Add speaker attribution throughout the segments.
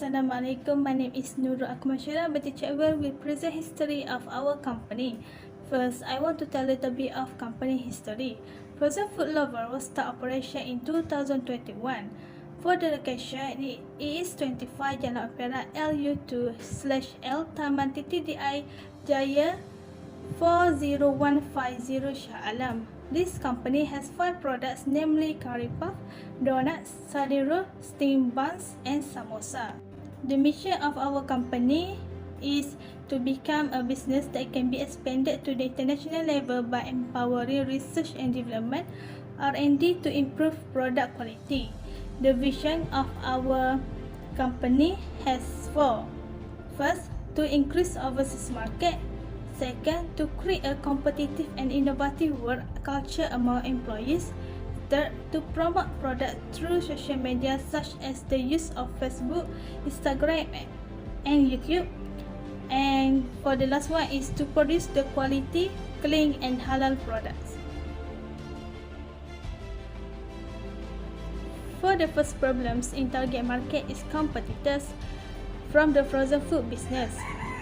Speaker 1: Assalamualaikum, my name is NURUL. BINTI will present history of our company. First, I want to tell a little bit of company history. Frozen Food Lover was start operation in 2021. For the location, it is 25 Jalan Perak LU2/L Taman TTDI Jaya 40150 Shah Alam. This company has 5 products, namely curry puff, donuts, SYAHIRA, steamed buns, and samosa. The mission of our company is to become a business that can be expanded to the international level by empowering research and development (R&D) to improve product quality. The vision of our company has 4. First, to increase overseas market. Second, to create a competitive and innovative work culture among employees. Third, to promote products through social media such as the use of Facebook, Instagram, and YouTube. And for the last one is to produce the quality, clean, and halal products. For the first problems in target market is competitors from the frozen food business.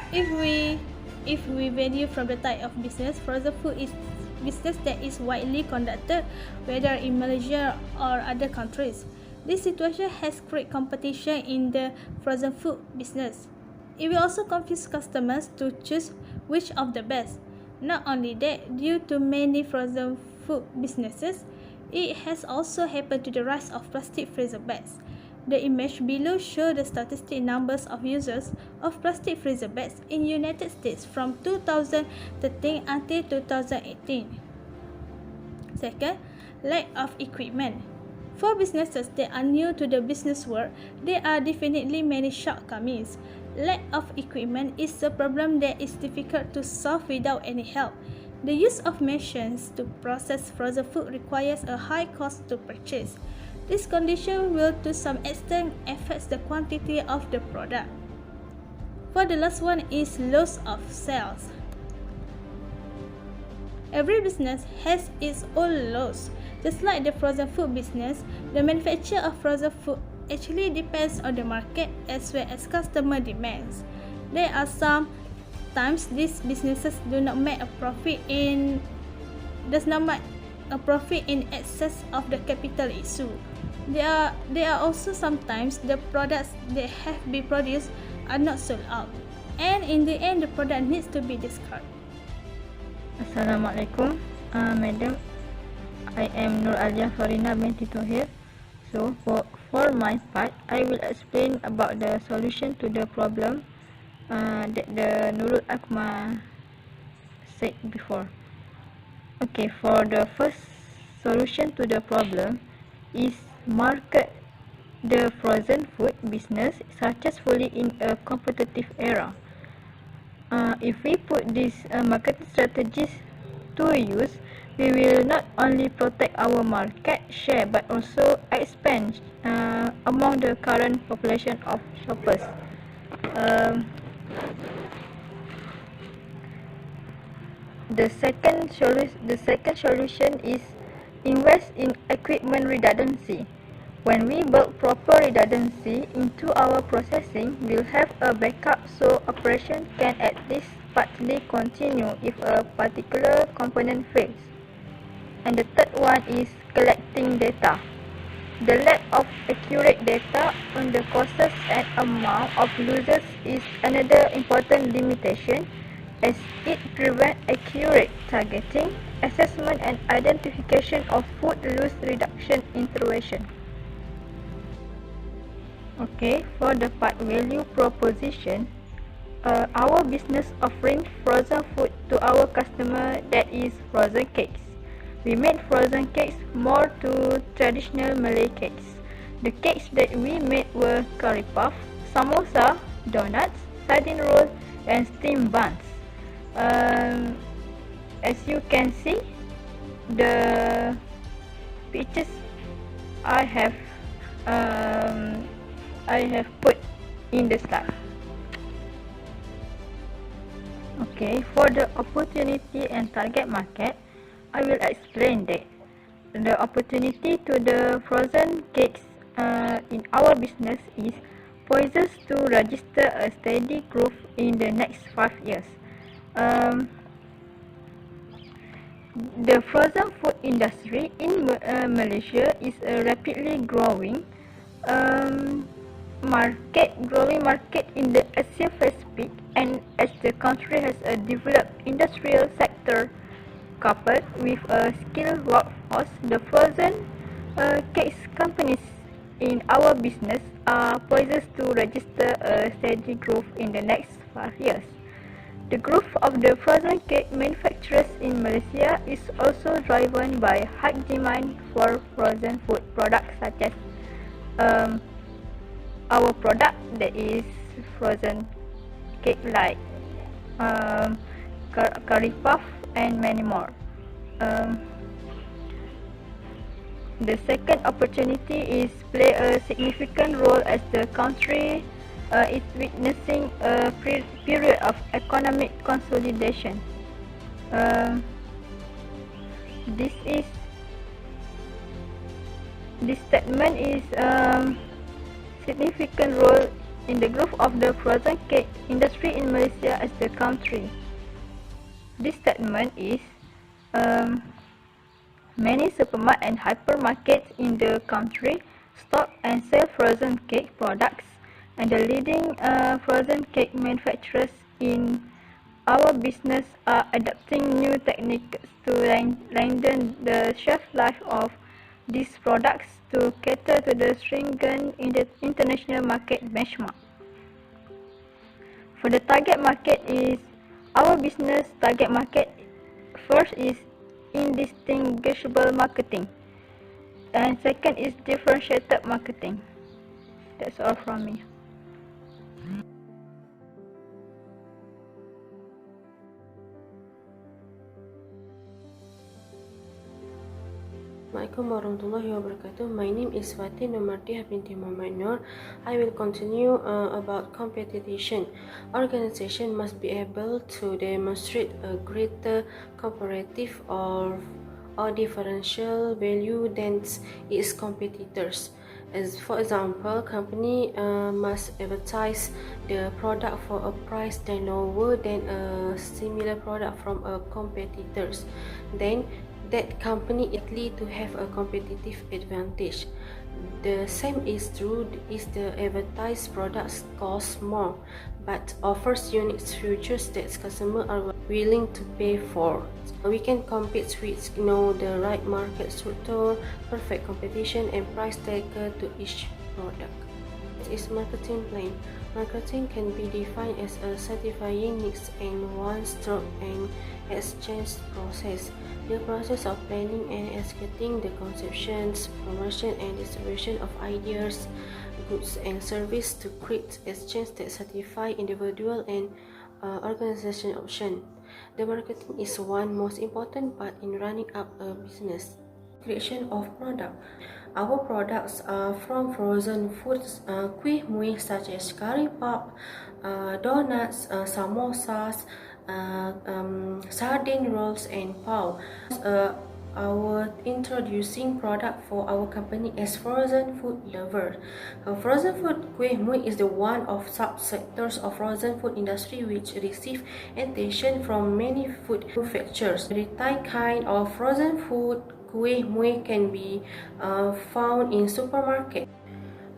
Speaker 1: If we value from the type of business, frozen food is business that is widely conducted, whether in Malaysia or other countries. This situation has created competition in the frozen food business. It will also confuse customers to choose which of the best. Not only that, due to many frozen food businesses, it has also happened to the rise of plastic freezer bags. The image below shows the statistic numbers of users of plastic freezer bags in United States from 2013 until 2018. Second, lack of equipment. For businesses that are new to the business world, there are definitely many shortcomings. Lack of equipment is a problem that is difficult to solve without any help. The use of machines to process frozen food requires a high cost to purchase. This condition will to some extent affect the quantity of the product. For the last one is loss of sales. Every business has its own loss. Just like the frozen food business, the manufacture of frozen food actually depends on the market as well as customer demands. There are some times these businesses do not make a profit in excess of the capital issue. There are also sometimes the products that have been produced are not sold out, and in the end the product needs to be discarded.
Speaker 2: Assalamualaikum, Madam. I am ALIA FARINA binti TOHIR. So for my part, I will explain about the solution to the problem that the NURUL AKHMA said before. Okay, for the first solution to the problem is market the frozen food business successfully in a competitive era. If we put these marketing strategies to use, we will not only protect our market share but also expand among the current population of shoppers. The second solution is invest in equipment redundancy. When we build proper redundancy into our processing, we'll have a backup so operation can at least partly continue if a particular component fails. And the third one is collecting data. The lack of accurate data on the costs and amount of losses is another important limitation, as it prevents accurate targeting, assessment, and identification of food loss reduction intervention. Okay, for the part value proposition, our business offering frozen food to our customer, that is frozen cakes. We made frozen cakes more to traditional Malay cakes. The cakes that we made were curry puff, samosa, donuts, sardine roll, and steamed buns. As you can see, the pictures I have put in the slide. Okay, for the opportunity and target market, I will explain that the opportunity to the frozen cakes in our business is poised to register a steady growth in the next 5 years. The frozen food industry in Malaysia is a rapidly growing market in the Asia Pacific, and as the country has a developed industrial sector coupled with a skilled workforce, the frozen cakes companies in our business are poised to register a steady growth in the next 5 years. The growth of the frozen cake manufacturers in Malaysia is also driven by high demand for frozen food products such as our product, that is frozen cake like curry puff and many more. The second opportunity is play a significant role as the country is witnessing a period of economic consolidation. This statement is significant role in the growth of the frozen cake industry in Malaysia as the country. This statement is many supermarkets and hypermarkets in the country stock and sell frozen cake products, and the leading frozen cake manufacturers in our business are adopting new techniques to lengthen the shelf life of these products to cater to the stringent international market benchmark. For the target market is our business target market. First is indistinguishable marketing, and second is differentiated marketing. That's all from me.
Speaker 3: Assalamualaikum warahmatullahi wabarakatuh. My name is FATIN MARDHIAH binti Muhammad NOOR. I will continue about competition. Organization must be able to demonstrate a greater comparative or differential value than its competitors. As for example, company must advertise the product for a price that lower than a similar product from a competitors. Then that company is likely to have a competitive advantage. The same is true if the advertised products cost more but offers unique features that customers are willing to pay for. We can compete with the right market structure, perfect competition, and price tagger to each product. It is marketing plan. Marketing can be defined as a satisfying needs in one stroke and exchange process. The process of planning and executing the conceptions, promotion, and distribution of ideas, goods, and services to create exchange that satisfy individual and organization option. The marketing is one most important part in running up a business. Creation of product. Our products are from frozen foods, kuih muih such as curry puff, donuts, samosas, sardine rolls, and pav. Our introducing product for our company as frozen food lover. Frozen food kuih muih is the one of subsectors of frozen food industry which receive attention from many food manufacturers. The retail kind of frozen food kuih muih can be found in supermarket.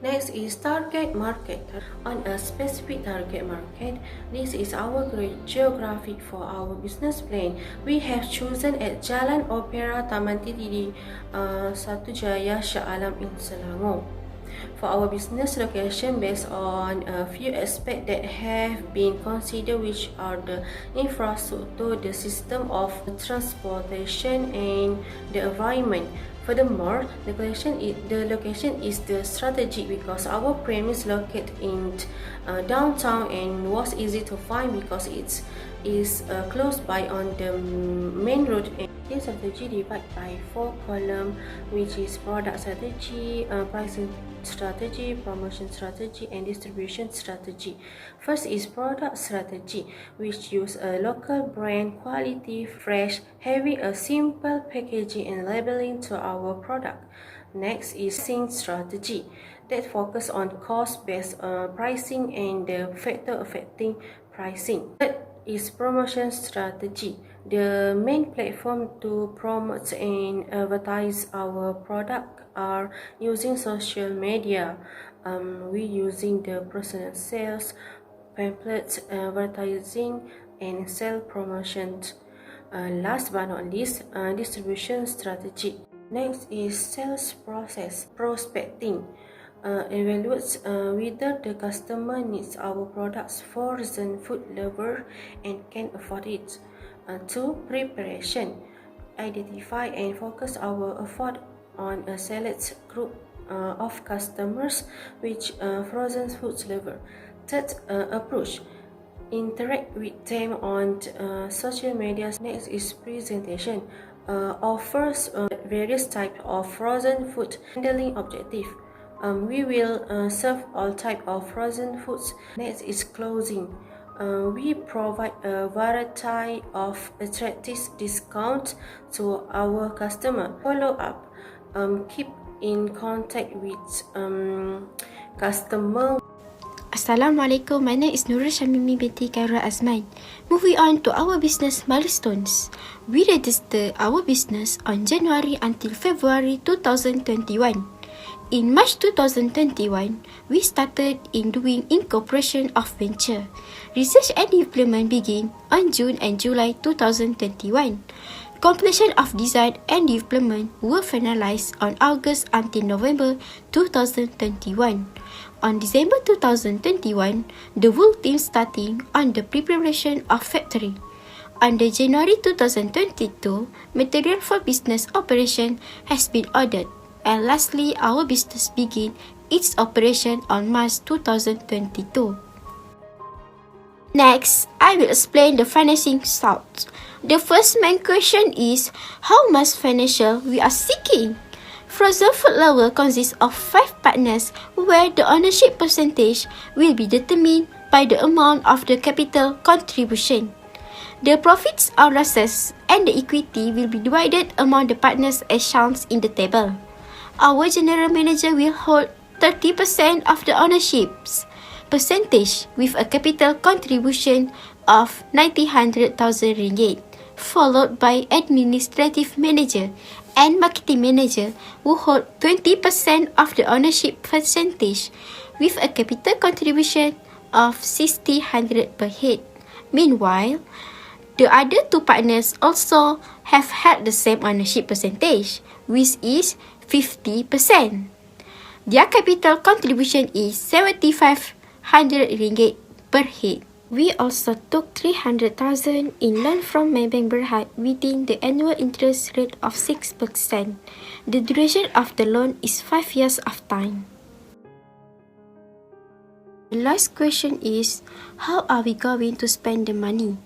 Speaker 3: Next is target market. On a specific target market, this is our geographic for our business plan. We have chosen at Jalan Opera Taman Titidi, Satu Jaya, Shah Alam in Selangor. For our business location, based on a few aspects that have been considered, which are the infrastructure, the system of transportation, and the environment. Furthermore, the location is the strategic because our premise located in downtown and was easy to find because it is close by on the main road. This strategy divided by 4 columns, which is product strategy, pricing strategy, promotion strategy, and distribution strategy. First is product strategy, which use a local brand, quality, fresh, having a simple packaging and labeling to our product. Next is pricing strategy that focus on cost-based pricing and the factor affecting pricing. Third is promotion strategy. The main platform to promote and advertise our product are using social media. We using the personal sales, pamphlets, advertising, and sale promotions. Last but not least, distribution strategy. Next is sales process, prospecting. Evaluates whether the customer needs our products for reason food lover and can afford it. 2. Preparation. Identify and focus our effort on a select group of customers which frozen foods lover. Third, approach. Interact with them on social media. Next is presentation. Offers various types of frozen food handling objective. We will serve all types of frozen foods. Next is closing. We provide a variety of attractive discounts to our customer. Follow up. Keep in contact with customer.
Speaker 4: Assalamualaikum, my name is NURUL SYAMIMI binti KHAIRUL AZMAN. Moving on to our business milestones. We registered our business on January until February 2021. In March 2021, we started in doing incorporation of venture. Research and development began on June and July 2021. Completion of design and development were finalized on August until November 2021. On December 2021, the whole team starting on the preparation of factory. Under January 2022, material for business operation has been ordered. And lastly, our business began its operation on March 2022. Next, I will explain the financing source. The first main question is, how much financial we are seeking? Frozen food lover consists of 5 partners where the ownership percentage will be determined by the amount of the capital contribution. The profits or losses and the equity will be divided among the partners as shown in the table. Our general manager will hold 30% of the ownership's percentage with a capital contribution of 900,000 ringgit, followed by administrative manager and marketing manager who hold 20% of the ownership percentage with a capital contribution of 600 per head. Meanwhile, the other 2 partners also have had the same ownership percentage, which is 50%. Their capital contribution is 7,500 ringgit per head. We also took 300,000 in loan from Maybank Berhad within the annual interest rate of 6%. The duration of the loan is 5 years of time. The last question is, how are we going to spend the money?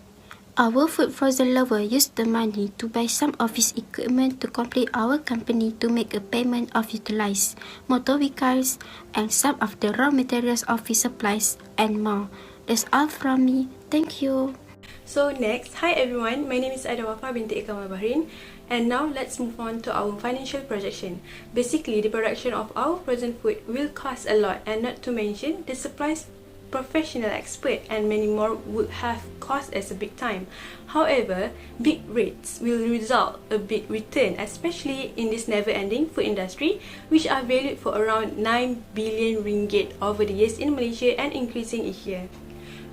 Speaker 4: Our food frozen lover used the money to buy some office equipment to complete our company to make a payment of utilized motor vehicles and some of the raw materials, office supplies and more. That's all from me. Thank you.
Speaker 1: So next, hi everyone, my name is AIDAWAFA binti BAHRIN, and now let's move on to our financial projection. Basically, the production of our frozen food will cost a lot, and not to mention the supplies, professional expert and many more would have cost us a big time. However, big rates will result a big return, especially in this never-ending food industry, which are valued for around 9 billion ringgit over the years in Malaysia and increasing each year.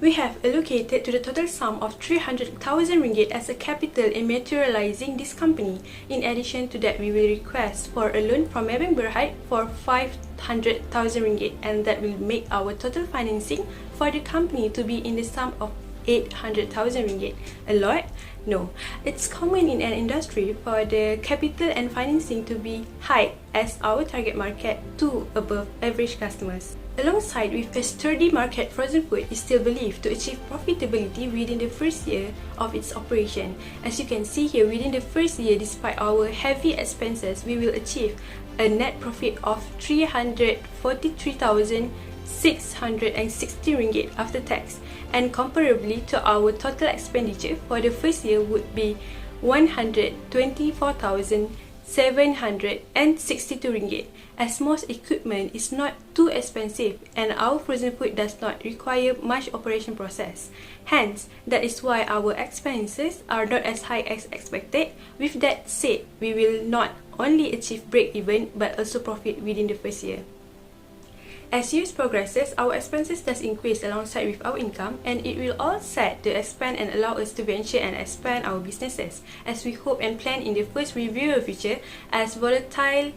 Speaker 1: We have allocated to the total sum of 300,000 ringgit as a capital in materializing this company. In addition to that, we will request for a loan from Maybank Berhad for 500,000 ringgit, and that will make our total financing for the company to be in the sum of 800,000 ringgit. A lot? No. It's common in an industry for the capital and financing to be high as our target market to above average customers. Alongside with a sturdy market, frozen food is still believed to achieve profitability within the first year of its operation. As you can see here, within the first year, despite our heavy expenses, we will achieve a net profit of 343,660 ringgit after tax, and comparably to our total expenditure for the first year would be 124,000
Speaker 5: RM762, as most equipment is not too expensive and our frozen food does not require much operation process. Hence, that is why our expenses are not as high as expected. With that said, we will not only achieve break-even but also profit within the first year. As years progresses, our expenses does increase alongside with our income, and it will all set to expand and allow us to venture and expand our businesses, as we hope and plan in the first review future. As volatile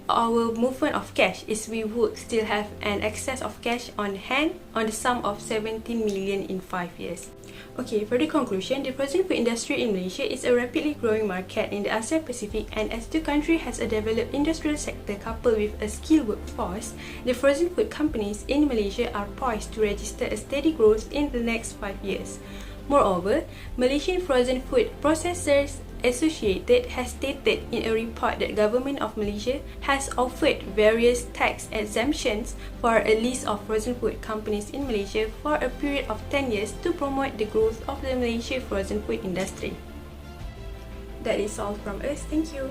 Speaker 5: our movement of cash is, we would still have an excess of cash on hand on the sum of 17 million in 5 years. Okay, for the conclusion, the frozen food industry in Malaysia is a rapidly growing market in the Asia Pacific, and as the country has a developed industrial sector coupled with a skilled workforce, the frozen food companies in Malaysia are poised to register a steady growth in the next 5 years. Moreover, Malaysian Frozen Food Processors Associated has stated in a report that Government of Malaysia has offered various tax exemptions for a list of frozen food companies in Malaysia for a period of 10 years to promote the growth of the Malaysian frozen food industry. That is all from us. Thank you.